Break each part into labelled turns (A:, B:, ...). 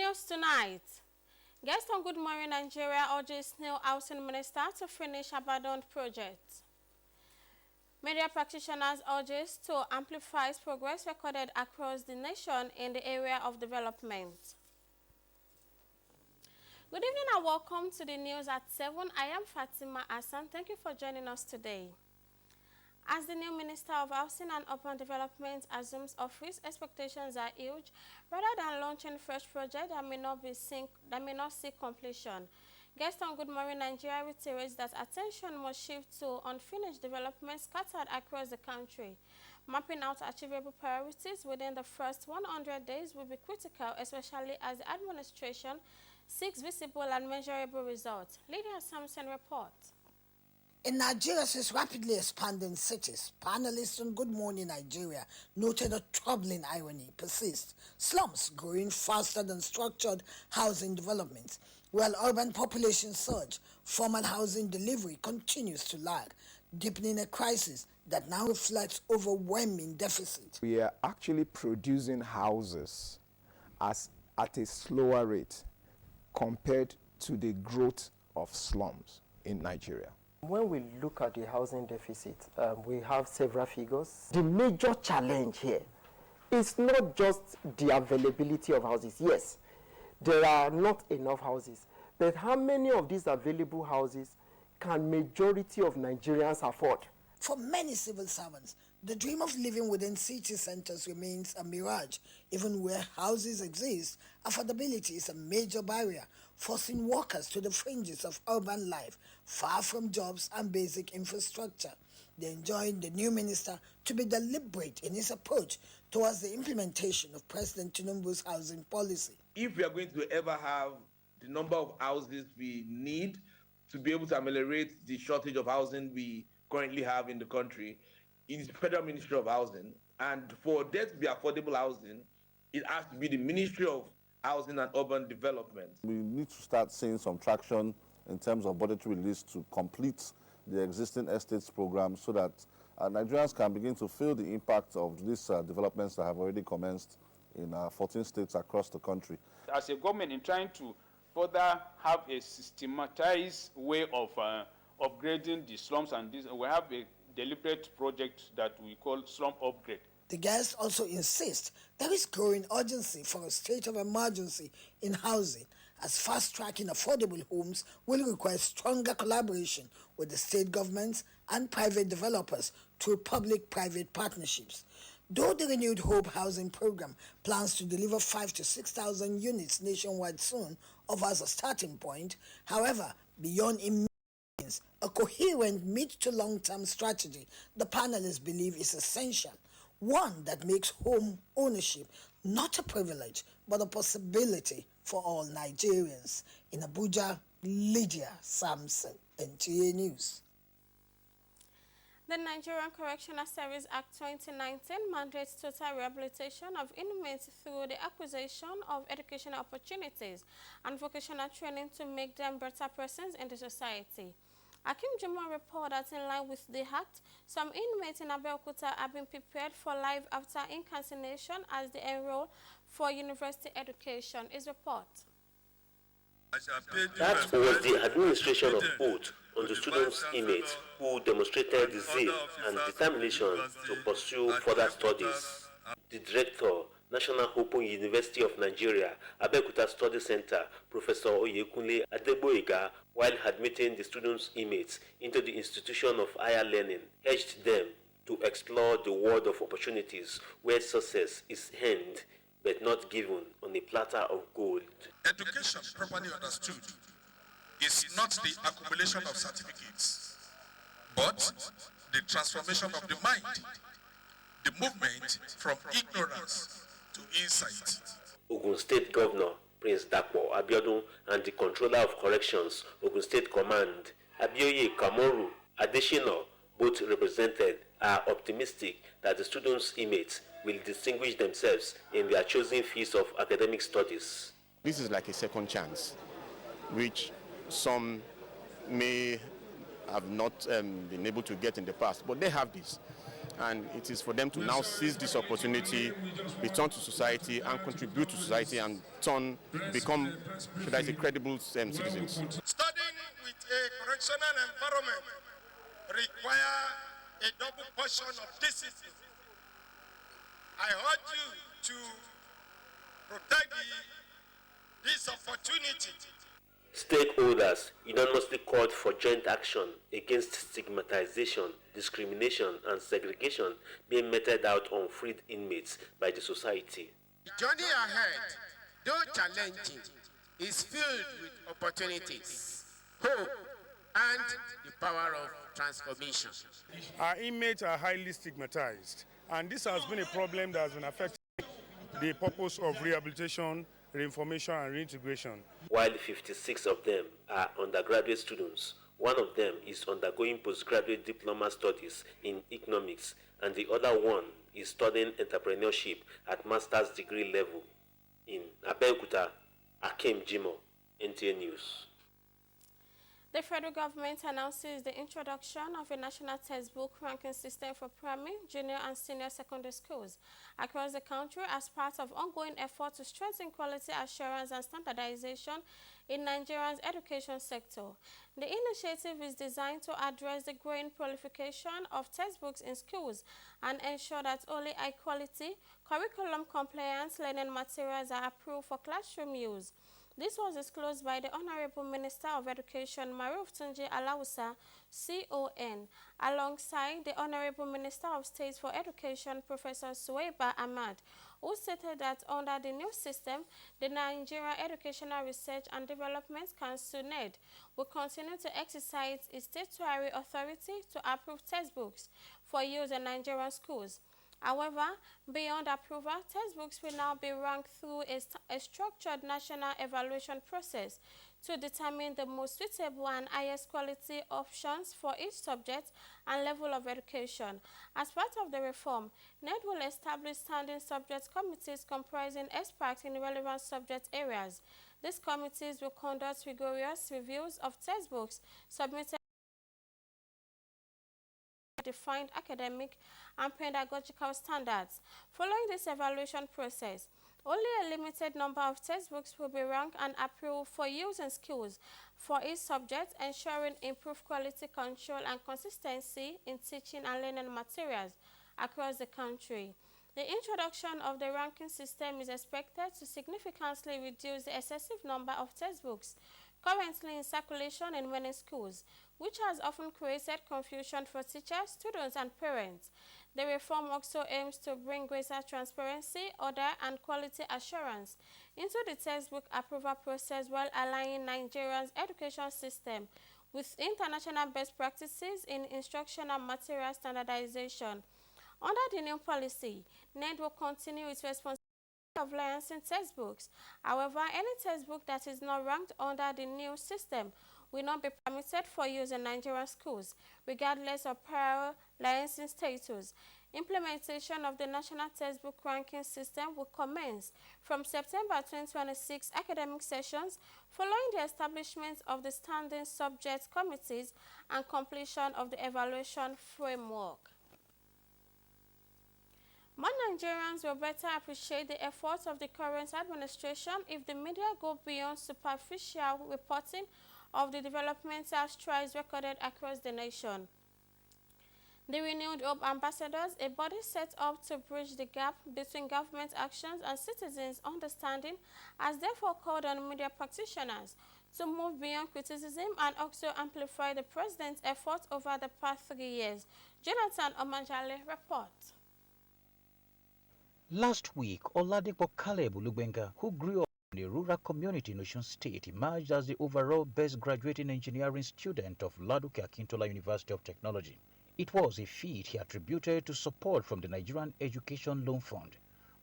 A: News tonight. Guest on Good Morning Nigeria urges new housing minister to finish abandoned projects. Media practitioners urges to amplify progress recorded across the nation in the area of development. Good evening and welcome to the news at 7. I am Fatima Hassan. Thank you for joining us today. As the new Minister of Housing and Urban Development assumes office, expectations are huge. Rather than launching fresh projects that may not see completion. Guest on Good Morning Nigeria reiterates that attention must shift to unfinished developments scattered across the country. Mapping out achievable priorities within the first 100 days will be critical, especially as the administration seeks visible and measurable results. Lydia Sampson reports.
B: In Nigeria's rapidly expanding cities, panelists on Good Morning Nigeria noted a troubling irony persists. Slums growing faster than structured housing development, while urban population surge, formal housing delivery continues to lag, deepening a crisis that now reflects overwhelming deficit.
C: We are actually producing houses at a slower rate compared to the growth of slums in Nigeria.
D: When we look at the housing deficit, we have several figures. The major challenge here is not just the availability of houses. Yes, there are not enough houses, but how many of these available houses can majority of Nigerians afford?
B: For many civil servants, the dream of living within city centers remains a mirage. Even where houses exist, affordability is a major barrier, forcing workers to the fringes of urban life, far from jobs and basic infrastructure. They enjoin the new minister to be deliberate in his approach towards the implementation of President Tinubu's housing policy.
E: If we are going to ever have the number of houses we need to be able to ameliorate the shortage of housing we currently have in the country, it is the Federal Ministry of Housing. And for there to be affordable housing, it has to be the Ministry of Housing and Urban Development.
F: We need to start seeing some traction in terms of budgetary release to complete the existing estates program so that Nigerians can begin to feel the impact of these developments that have already commenced in 14 states across the country.
G: As a government, in trying to further have a systematized way of upgrading the slums, and this, we have a deliberate project that we call slum upgrade.
B: The guests also insist there is growing urgency for a state of emergency in housing, as fast-tracking affordable homes will require stronger collaboration with the state governments and private developers through public-private partnerships. Though the Renewed Hope housing program plans to deliver 5,000 to 6,000 units nationwide soon, offers a starting point. However, beyond a coherent mid to long-term strategy, the panelists believe is essential, one that makes home ownership not a privilege but a possibility for all Nigerians. In Abuja, Lydia Sampson, NTA News.
A: The Nigerian Correctional Service Act 2019 mandates total rehabilitation of inmates through the acquisition of educational opportunities and vocational training to make them better persons in the society. Akim Juma reported that in line with the act, some inmates in Abeokuta have been prepared for life after incarceration as they enroll for university education. His report.
H: That was the administration of oath on the students' inmates who demonstrated the zeal and determination to pursue further studies. The director, National Open University of Nigeria, Abeokuta Study Center, Professor Oyekunle Adegboyega, while admitting the students' inmates into the institution of higher learning, urged them to explore the world of opportunities where success is earned but not given on a platter of gold.
I: Education, properly understood, is not the accumulation of certificates, but the transformation of the mind, the movement from ignorance to insight.
H: Ogun State Governor Prince Dapo Abiodun and the Controller of Corrections, Ogun State Command, Abioye Kamoru Adeshina, both represented, are optimistic that the students' inmates will distinguish themselves in their chosen fields of academic studies.
J: This is like a second chance, which some may have not been able to get in the past. But they have this. And it is for them to now seize this opportunity, return to society and contribute to society and become, should I say, credible citizens.
I: Studying with a correctional environment requires a double portion of discipline. I urge you to protect this opportunity.
H: Stakeholders unanimously called for joint action against stigmatization, discrimination, and segregation being meted out on freed inmates by the society.
K: The journey ahead, though challenging, is filled with opportunities, hope, and the power of transformation.
L: Our inmates are highly stigmatized, and this has been a problem that has been affecting the purpose of rehabilitation, reinformation, and reintegration.
H: While 56 of them are undergraduate students, one of them is undergoing postgraduate diploma studies in economics, and the other one is studying entrepreneurship at master's degree level in Abeokuta. Akim Jimo, NTA News.
A: The federal government announces the introduction of a national textbook ranking system for primary, junior, and senior secondary schools across the country as part of ongoing efforts to strengthen quality assurance and standardization in Nigeria's education sector. The initiative is designed to address the growing proliferation of textbooks in schools and ensure that only high-quality, curriculum-compliant learning materials are approved for classroom use. This was disclosed by the Honorable Minister of Education, Maruf Tunji Alausa, CON, alongside the Honorable Minister of State for Education, Professor Suwaiba Ahmad, who stated that under the new system, the Nigeria Educational Research and Development Council, NED, will continue to exercise its statutory authority to approve textbooks for use in Nigerian schools. However, beyond approval, textbooks will now be ranked through a structured national evaluation process to determine the most suitable and highest quality options for each subject and level of education. As part of the reform, NED will establish standing subject committees comprising experts in relevant subject areas. These committees will conduct rigorous reviews of textbooks submitted defined academic and pedagogical standards. Following this evaluation process, only a limited number of textbooks will be ranked and approved for use in schools for each subject, ensuring improved quality control and consistency in teaching and learning materials across the country. The introduction of the ranking system is expected to significantly reduce the excessive number of textbooks currently in circulation in many schools, which has often created confusion for teachers, students, and parents. The reform also aims to bring greater transparency, order, and quality assurance into the textbook approval process while aligning Nigeria's education system with international best practices in instructional material standardization. Under the new policy, NED will continue its responsibility of licensing textbooks. However, any textbook that is not ranked under the new system will not be permitted for use in Nigerian schools, regardless of prior licensing status. Implementation of the National Textbook Ranking System will commence from September 2026 academic sessions following the establishment of the standing subject committees and completion of the evaluation framework. More Nigerians will better appreciate the efforts of the current administration if the media go beyond superficial reporting of the developmental strides recorded across the nation. The Renewed Hope Ambassadors, a body set up to bridge the gap between government actions and citizens' understanding, has therefore called on media practitioners to move beyond criticism and also amplify the president's efforts over the past 3 years. Jonathan Omanjale reports.
M: Last week, Oladipo Caleb Olubenga, who grew up in a rural community in Osun State, emerged as the overall best graduating engineering student of Ladoke Akintola University of Technology. It was a feat he attributed to support from the Nigerian Education Loan Fund,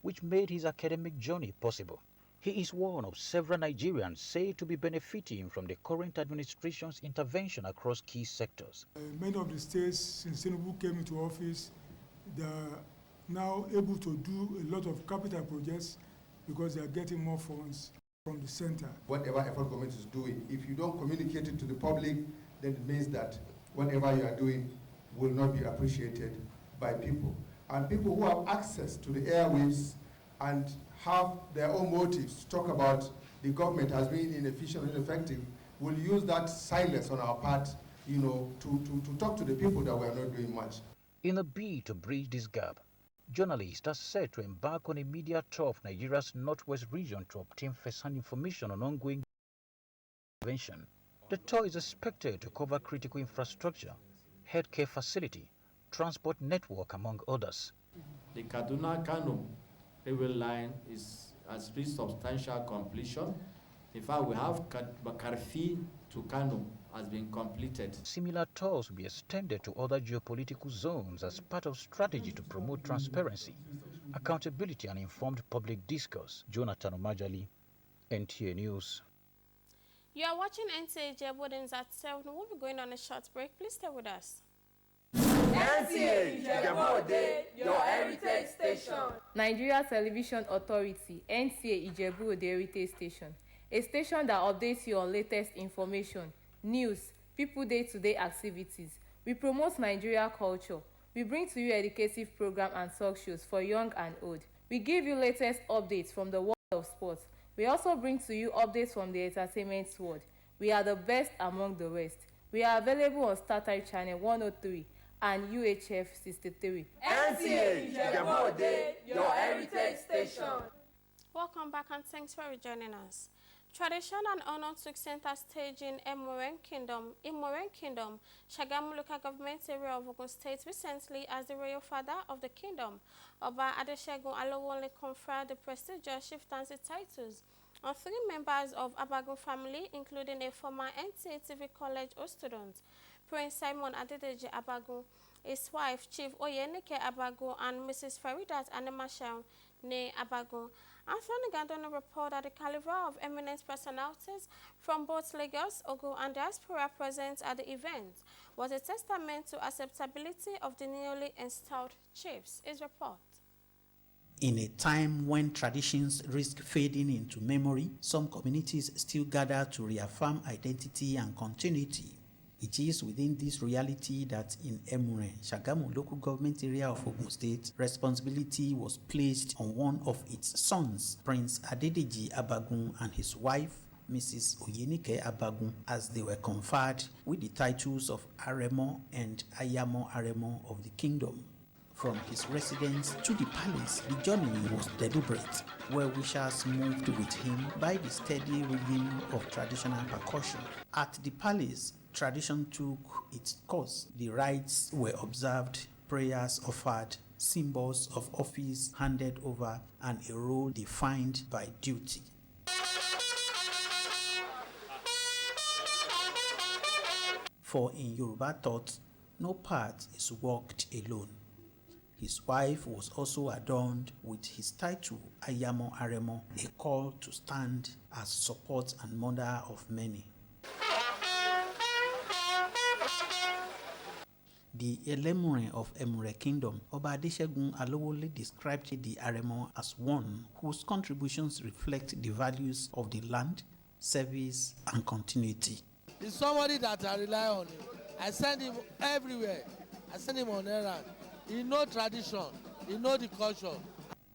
M: which made his academic journey possible. He is one of several Nigerians said to be benefiting from the current administration's intervention across key sectors.
N: Many of the states, since Tinubu came into office, they are now able to do a lot of capital projects because they are getting more funds from the center.
O: Whatever effort government is doing, if you don't communicate it to the public, then it means that whatever you are doing will not be appreciated by people. And people who have access to the airwaves and have their own motives to talk about the government as being inefficient and ineffective will use that silence on our part, to talk to the people that we are not doing much.
M: In a bid to bridge this gap, journalists are set to embark on a media tour of Nigeria's northwest region to obtain first-hand information on ongoing intervention. The tour is expected to cover critical infrastructure, healthcare facility, transport network, among others.
P: The Kaduna-Kano railway line has reached substantial completion. In fact, we have Karfi to Kano has been completed.
M: Similar tours will be extended to other geopolitical zones as part of strategy to promote transparency, accountability and informed public discourse. Jonathan Omajali, NTA News.
A: You are watching Nta Ijebu Ode at 7. We'll be going on a short break. Please stay with us.
Q: Nta Ijebu Ode, your heritage station.
R: Nigeria Television Authority, Nta Ijebu Ode Heritage Station. A station that updates you on latest information, news, people day-to-day activities. We promote Nigeria culture. We bring to you educative program and talk shows for young and old. We give you latest updates from the world of sports. We also bring to you updates from the entertainment world. We are the best among the rest. We are available on StarTimes Channel 103 and UHF 63.
Q: Nta Ijebu Ode, your heritage station.
A: Welcome back and thanks for joining us. Tradition and honor took center stage in Imoren Kingdom. Shagamu local government area of Ogun State recently as the royal father of the kingdom, Oba Adesegun Alowole, conferred the prestigious chieftaincy titles on 3 members of Abagun family, including a former NTA TV College student, Prince Simon Adedeji Abagun, his wife, Chief Oyenike Abagun, and Mrs. Faridat Anemasham Ne Abagun. Anthony Gandona reported that the caliber of eminent personalities from both Lagos, Ogun, and diaspora present at the event was a testament to acceptability of the newly installed chiefs. His report.
S: In a time when traditions risk fading into memory, some communities still gather to reaffirm identity and continuity. It is within this reality that in Emure, Shagamu local government area of Ogun State, responsibility was placed on one of its sons, Prince Adedeji Abagun, and his wife, Mrs. Oyenike Abagun, as they were conferred with the titles of Aremo and Ayamo Aremo of the kingdom. From his residence to the palace, the journey was deliberate. Well-wishers moved with him by the steady rhythm of traditional percussion. At the palace, tradition took its course. The rites were observed, prayers offered, symbols of office handed over, and a role defined by duty. For in Yoruba thought, no part is walked alone. His wife was also adorned with his title Ayamo Aremo, a call to stand as support and mother of many. The Elemure of Emure Kingdom, Oba Adesegun Alowole described the Aremo as one whose contributions reflect the values of the land, service, and continuity.
T: He's somebody that I rely on. I send him everywhere. I send him on errand. He knows tradition. He knows the culture.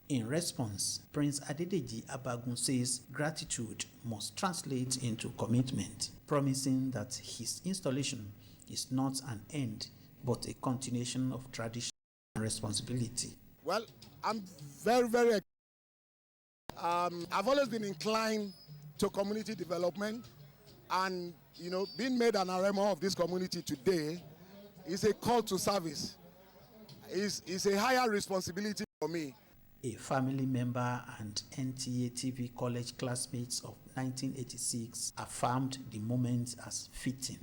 S: In response, Prince Adedeji Abagun says gratitude must translate into commitment, promising that his installation is not an end, but a continuation of tradition and responsibility.
U: Well, I'm very I've always been inclined to community development, and being made an Aremo of this community today is a call to service. It's a higher responsibility for me.
S: A family member and NTA TV college classmates of 1986 affirmed the moment as fitting.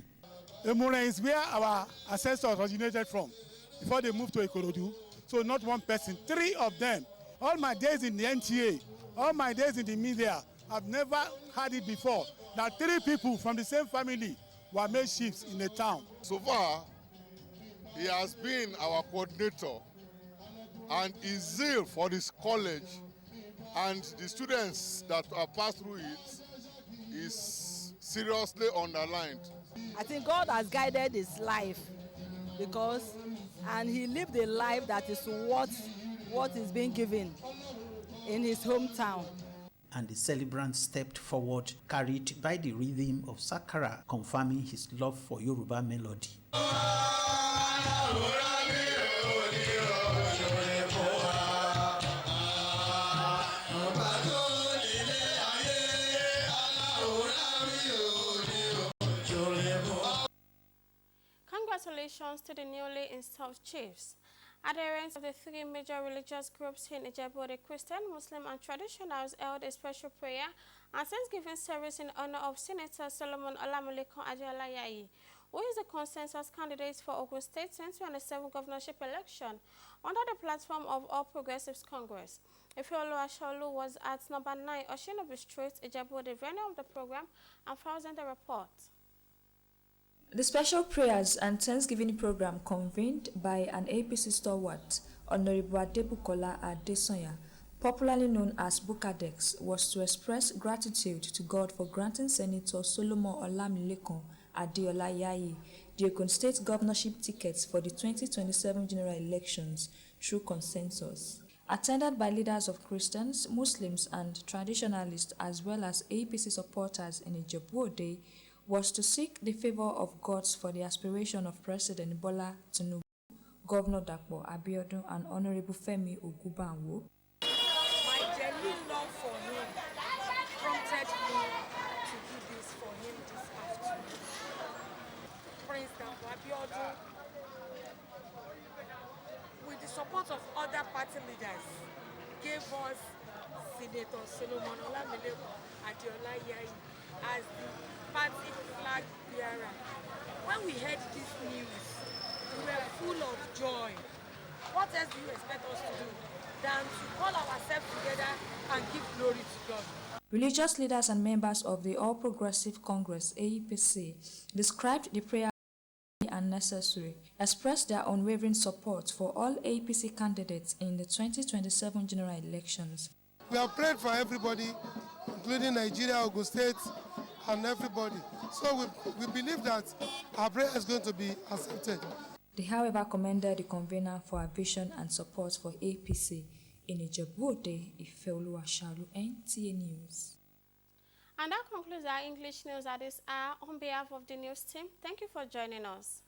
N: Emure is where our ancestors originated from before they moved to Ikorodu. So not one person, 3 of them. All my days in the NTA, all my days in the media, I've never had it before that 3 people from the same family were made chiefs in a town.
U: So far, he has been our coordinator, and his zeal for this college and the students that have passed through it is seriously underlined.
C: I think God has guided his life and he lived a life that is what is being given in his hometown.
S: And the celebrant stepped forward, carried by the rhythm of Sakara, confirming his love for Yoruba melody.
A: Congratulations to the newly installed chiefs. Adherents of the three major religious groups in Ijebu Ode, Christian, Muslim, and traditionals held a special prayer and Thanksgiving service in honor of Senator Solomon Olamilekan Adeola, who is the consensus candidate for Ogun State 2027 governorship election under the platform of All Progressives Congress. Ifeolu Ashaolu was at number 9 Oshinobu Street, Ijebu Ode, venue of the program, and files in the report.
V: The special prayers and Thanksgiving program convened by an APC stalwart, Honorable Adebukola Adesanya, popularly known as Bukadex, was to express gratitude to God for granting Senator Solomon Olamilekan Adeola the Ogun State governorship tickets for the 2027 general elections through consensus. Attended by leaders of Christians, Muslims, and traditionalists, as well as APC supporters in Ijebu Ode, was to seek the favor of gods for the aspiration of President Bola Tinubu, Governor Dapo Abiodun, and Honorable Femi Ogunbanwo.
W: My genuine love for him prompted me to do this for him this afternoon. Prince Dapo Abiodun, with the support of other party leaders, gave us Senator Solomon Olamilekan Adeola as the party flag bearer. When we heard this news, we were full of joy. What else do you expect us to do than to call ourselves together and give glory to God?
V: Religious leaders and members of the All Progressive Congress (APC) described the prayer unnecessary, expressed their unwavering support for all APC candidates in the 2027 general elections.
U: We have prayed for everybody, including Nigeria, Ogun State, and everybody. So we believe that our prayer is going to be accepted.
V: They, however, commended the convener for her vision and support for APC in Ijebu Ode, Ifeolu Ashaolu, NTA News.
A: And that concludes our English news at this hour. On behalf of the news team, thank you for joining us.